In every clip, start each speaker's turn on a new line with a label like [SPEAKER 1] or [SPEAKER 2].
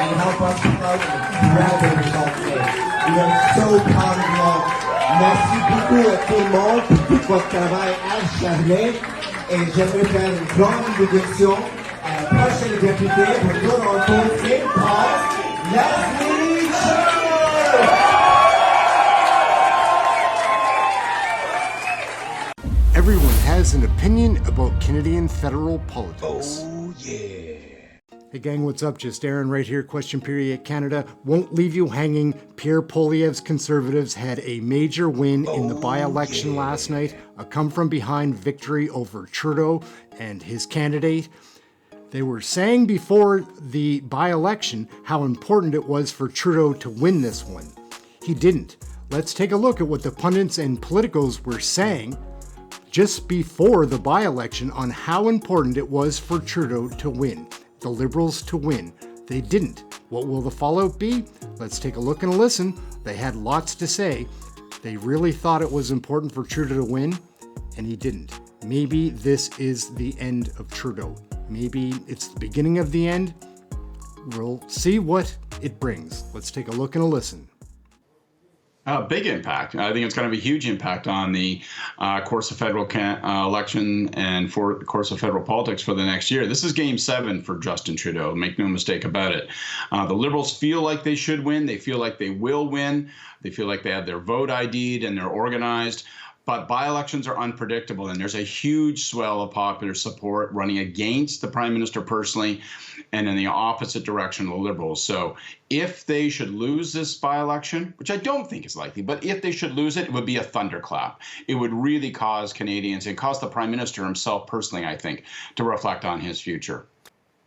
[SPEAKER 1] and help us promote and grab the results today. We are so proud of you all. Merci beaucoup à tout le monde pour tout votre travail acharné. Et j'aimerais faire une grande dédication à la prochaine députée pour nous rencontrer par Leslie Church.
[SPEAKER 2] Everyone has an opinion about Canadian federal politics.
[SPEAKER 1] Oh, yeah.
[SPEAKER 2] Hey gang, what's up? Just Aaron right here. Question Period Canada won't leave you hanging. Pierre Poilievre's Conservatives had a major win in the by-election last night, a come-from-behind victory over Trudeau and his candidate. They were saying before the by-election how important it was for Trudeau to win this one. He didn't. Let's take a look at what the pundits and politicos were saying just before the by-election on how important it was for Trudeau to win. The Liberals to win. They didn't. What will the fallout be? Let's take a look and a listen. They had lots to say. They really thought it was important for Trudeau to win, and he didn't. Maybe this is the end of Trudeau. Maybe it's the beginning of the end. We'll see what it brings. Let's take a look and a listen.
[SPEAKER 3] Big impact. I think it's going to be a huge impact on the course of federal election and for the course of federal politics for the next year. This is game 7 for Justin Trudeau. Make no mistake about it. The Liberals feel like they should win. They feel like they will win. They feel like they have their vote ID'd and they're organized. But by-elections are unpredictable, and there's a huge swell of popular support running against the Prime Minister personally and in the opposite direction of the Liberals. So if they should lose this by-election, which I don't think is likely, but if they should lose it, it would be a thunderclap. It would really cause Canadians and cause the Prime Minister himself personally, I think, to reflect on his future.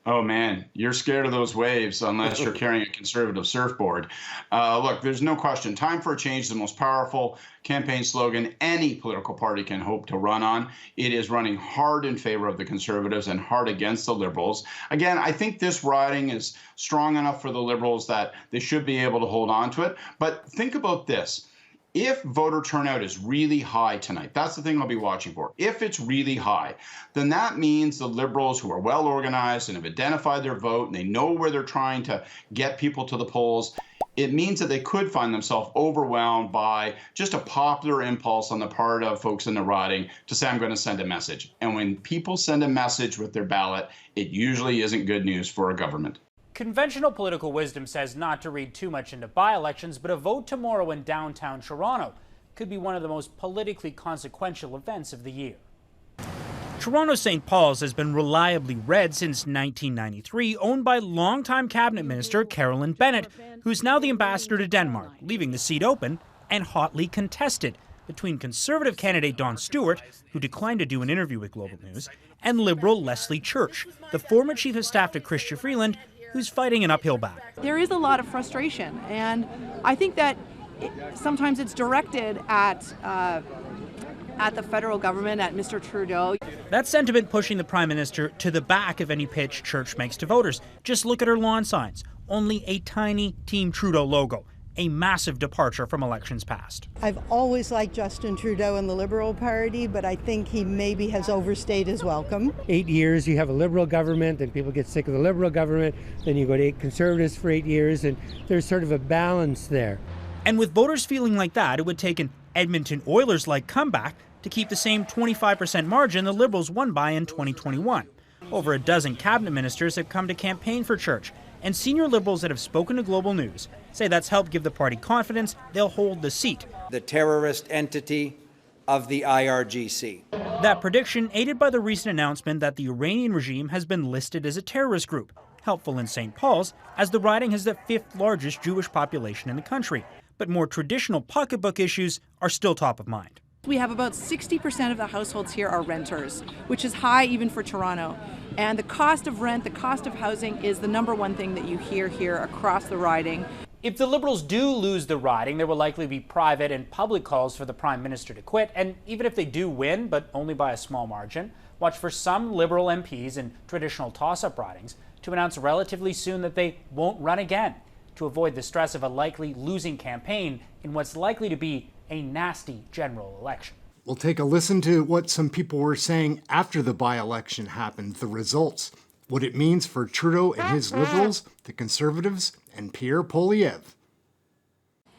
[SPEAKER 3] Oh, man, you're scared of those waves unless you're carrying a conservative surfboard. Look, there's no question. Time for a change is the most powerful campaign slogan any political party can hope to run on. It is running hard in favor of the Conservatives and hard against the Liberals. Again, I think this riding is strong enough for the Liberals that they should be able to hold on to it. But think about this. If voter turnout is really high tonight, that's the thing I'll be watching for. If it's really high, then that means the Liberals, who are well organized and have identified their vote and they know where they're trying to get people to the polls, it means that they could find themselves overwhelmed by just a popular impulse on the part of folks in the riding to say, I'm going to send a message. And when people send a message with their ballot, it usually isn't good news for a government.
[SPEAKER 4] Conventional political wisdom says not to read too much into by-elections, but a vote tomorrow in downtown Toronto could be one of the most politically consequential events of the year. Toronto's St. Paul's has been reliably red since 1993, owned by longtime cabinet minister Carolyn Bennett, who's now the ambassador to Denmark, leaving the seat open and hotly contested between Conservative candidate Don Stewart, who declined to do an interview with Global News, and Liberal Leslie Church, the former chief of staff to Chrystia Freeland, who's fighting an uphill battle.
[SPEAKER 5] There is a lot of frustration, and I think that sometimes it's directed at the federal government, at Mr. Trudeau.
[SPEAKER 4] That sentiment pushing the Prime Minister to the back of any pitch Church makes to voters. Just look at her lawn signs. Only a tiny Team Trudeau logo. A massive departure from elections past.
[SPEAKER 6] I've always liked Justin Trudeau and the Liberal Party, but I think he maybe has overstayed his welcome.
[SPEAKER 7] 8 years, you have a Liberal government, and people get sick of the Liberal government. Then you go to 8 Conservatives for 8 years, and there's sort of a balance there.
[SPEAKER 4] And with voters feeling like that, it would take an Edmonton Oilers-like comeback to keep the same 25% margin the Liberals won by in 2021. Over a dozen cabinet ministers have come to campaign for Church, and senior Liberals that have spoken to Global News say that's helped give the party confidence they'll hold the seat.
[SPEAKER 8] The terrorist entity of the IRGC.
[SPEAKER 4] That prediction aided by the recent announcement that the Iranian regime has been listed as a terrorist group, helpful in St. Paul's, as the riding has the 5th largest Jewish population in the country. But more traditional pocketbook issues are still top of mind.
[SPEAKER 5] We have about 60% of the households here are renters, which is high even for Toronto. And the cost of rent, the cost of housing is the number one thing that you hear here across the riding.
[SPEAKER 4] If the Liberals do lose the riding, there will likely be private and public calls for the Prime Minister to quit. And even if they do win, but only by a small margin, watch for some Liberal MPs in traditional toss-up ridings to announce relatively soon that they won't run again, to avoid the stress of a likely losing campaign in what's likely to be a nasty general election.
[SPEAKER 2] We'll take a listen to what some people were saying after the by-election happened, the results. what it means for Trudeau and his Liberals, the Conservatives, and Pierre Poilievre.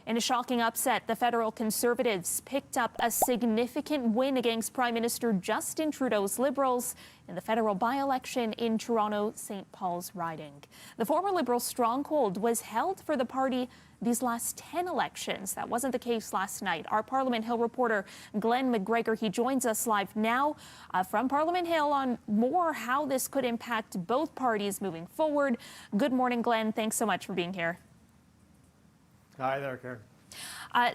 [SPEAKER 9] In a shocking upset, the federal Conservatives picked up a significant win against Prime Minister Justin Trudeau's Liberals in the federal by-election in Toronto-St. Paul's riding. The former Liberal stronghold was held for the party these last 10 elections. That wasn't the case last night. Our Parliament Hill reporter, Glenn McGregor, he joins us live now from Parliament Hill on more how this could impact both parties moving forward. Good morning, Glenn. Thanks so much for being here.
[SPEAKER 10] Hi there, Karen.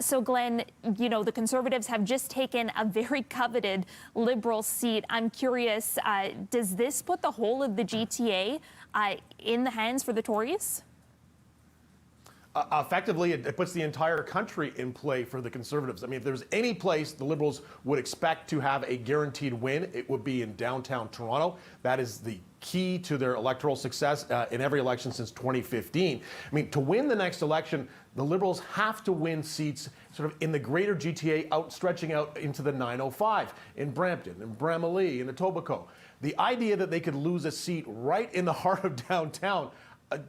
[SPEAKER 9] So, Glenn, you know, the Conservatives have just taken a very coveted Liberal seat. I'm curious, does this put the whole of the GTA in the hands for the Tories?
[SPEAKER 10] Effectively, it puts the entire country in play for the Conservatives. I mean, if there's any place the Liberals would expect to have a guaranteed win, it would be in downtown Toronto. That is the key to their electoral success in every election since 2015. I mean, to win the next election, the Liberals have to win seats sort of in the greater GTA, stretching out into the 905, in Brampton, in Bramalea, in Etobicoke. The idea that they could lose a seat right in the heart of downtown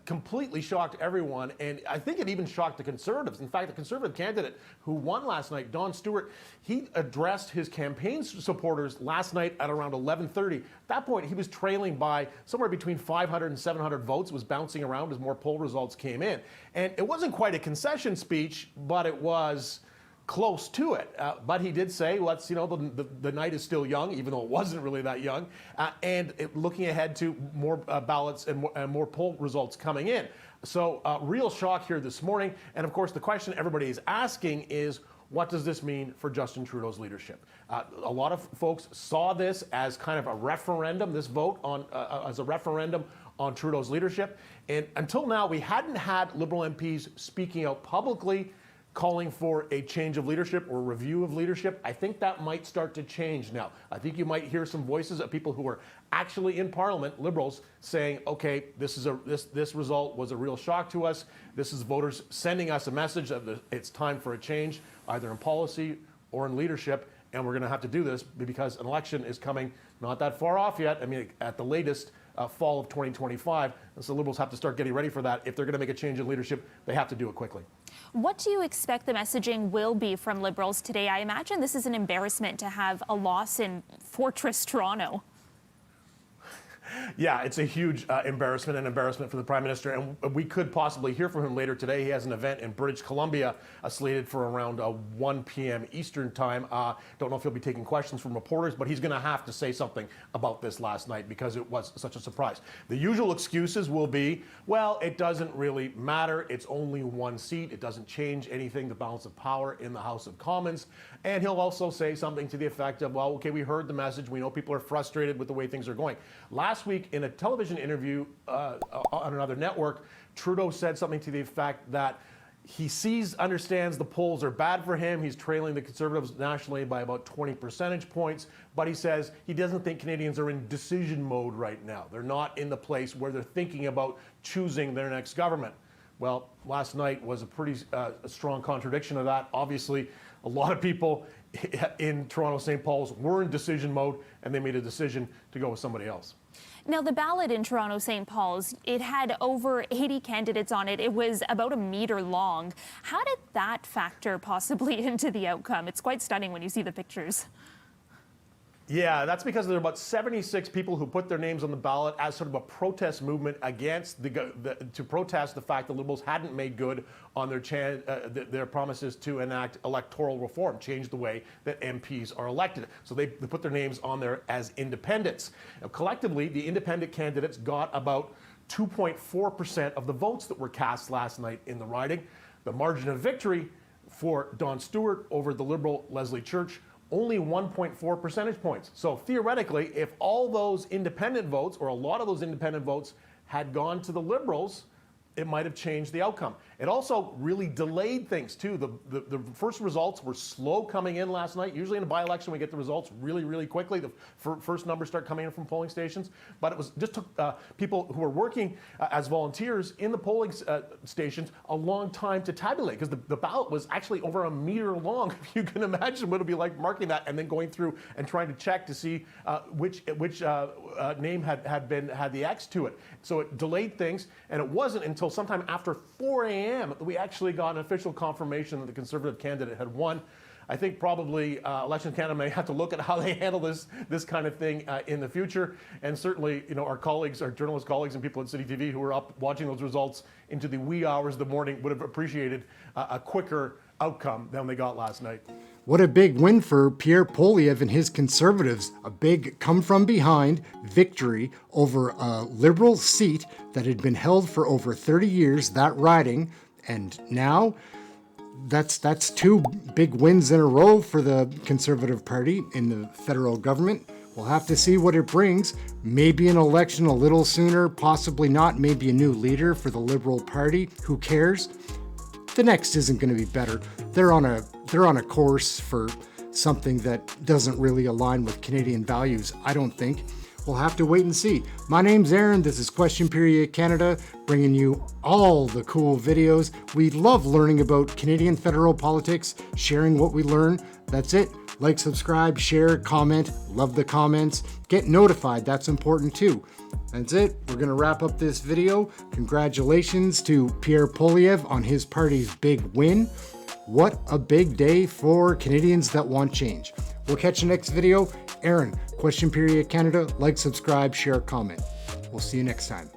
[SPEAKER 10] completely shocked everyone, and I think it even shocked the Conservatives. In fact, the Conservative candidate who won last night, Don Stewart, he addressed his campaign supporters last night at around 11:30. At that point, he was trailing by somewhere between 500 and 700 votes, was bouncing around as more poll results came in. And it wasn't quite a concession speech, but it was close to it. But he did say, let's, you know, the night is still young, even though it wasn't really that young, looking ahead to more ballots and more poll results coming in. So real shock here this morning. And of course, the question everybody is asking is, what does this mean for Justin Trudeau's leadership? A lot of folks saw this as kind of a referendum, this vote on as a referendum on Trudeau's leadership. And until now, we hadn't had Liberal MPs speaking out publicly calling for a change of leadership or review of leadership. I think that might start to change now. I think you might hear some voices of people who are actually in Parliament, Liberals, saying, okay, this result was a real shock to us. This is voters sending us a message that it's time for a change, either in policy or in leadership, and we're going to have to do this because an election is coming not that far off yet. I mean, at the latest, fall of 2025. And so Liberals have to start getting ready for that. If they're going to make a change in leadership, they have to do it quickly.
[SPEAKER 9] What do you expect the messaging will be from Liberals today? I imagine this is an embarrassment to have a loss in Fortress Toronto.
[SPEAKER 10] Yeah, it's a huge embarrassment for the Prime Minister, and we could possibly hear from him later today. He has an event in British Columbia slated for around 1 p.m. Eastern time. Don't know if he'll be taking questions from reporters, but he's going to have to say something about this last night because it was such a surprise. The usual excuses will be, well, it doesn't really matter. It's only one seat. It doesn't change anything, the balance of power in the House of Commons. And he'll also say something to the effect of, well, okay, we heard the message. We know people are frustrated with the way things are going. Last week, in a television interview on another network, Trudeau said something to the effect that he understands the polls are bad for him. He's trailing the Conservatives nationally by about 20 percentage points. But he says he doesn't think Canadians are in decision mode right now. They're not in the place where they're thinking about choosing their next government. Well, last night was a pretty strong contradiction of that. Obviously, a lot of people in Toronto St. Paul's were in decision mode, and they made a decision to go with somebody else.
[SPEAKER 9] Now, the ballot in Toronto St. Paul's, it had over 80 candidates on it. It was about a meter long. How did that factor possibly into the outcome? It's quite stunning when you see the pictures.
[SPEAKER 10] Yeah, that's because there are about 76 people who put their names on the ballot as sort of a protest movement against to protest the fact that Liberals hadn't made good on their promises to enact electoral reform, change the way that MPs are elected. So they put their names on there as independents. Now, collectively, the independent candidates got about 2.4% of the votes that were cast last night in the riding. The margin of victory for Don Stewart over the Liberal Leslie Church, only 1.4 percentage points. So theoretically, if all those independent votes, or a lot of those independent votes, had gone to the Liberals, it might have changed the outcome. It also really delayed things too. The first results were slow coming in last night. Usually in a by-election we get the results really, really quickly. The first numbers start coming in from polling stations, but it was just took people who were working as volunteers in the polling stations a long time to tabulate, because the ballot was actually over a meter long. If you can imagine what it would be like marking that and then going through and trying to check to see which name had the X to it. So it delayed things, and it wasn't until sometime after 4 a.m. that we actually got an official confirmation that the Conservative candidate had won. I think probably Election Canada may have to look at how they handle this kind of thing in the future. And certainly, our colleagues, our journalist colleagues and people at City TV who were up watching those results into the wee hours of the morning would have appreciated a quicker outcome than they got last night.
[SPEAKER 2] What a big win for Pierre Poilievre and his Conservatives. A big come-from-behind victory over a Liberal seat that had been held for over 30 years, that riding. And now, that's two big wins in a row for the Conservative Party in the federal government. We'll have to see what it brings. Maybe an election a little sooner, possibly not. Maybe a new leader for the Liberal Party. Who cares? The next isn't going to be better. They're on a course for something that doesn't really align with Canadian values, I don't think. We'll have to wait and see. My name's Aaron. This is Question Period Canada, bringing you all the cool videos. We love learning about Canadian federal politics, sharing what we learn. That's it. Like, subscribe, share, comment. Love the comments. Get notified. That's important too. That's it. We're going to wrap up this video. Congratulations to Pierre Poilievre on his party's big win. What a big day for Canadians that want change. We'll catch you next video. Aaron, Question Period Canada. Like, subscribe, share, comment. We'll see you next time.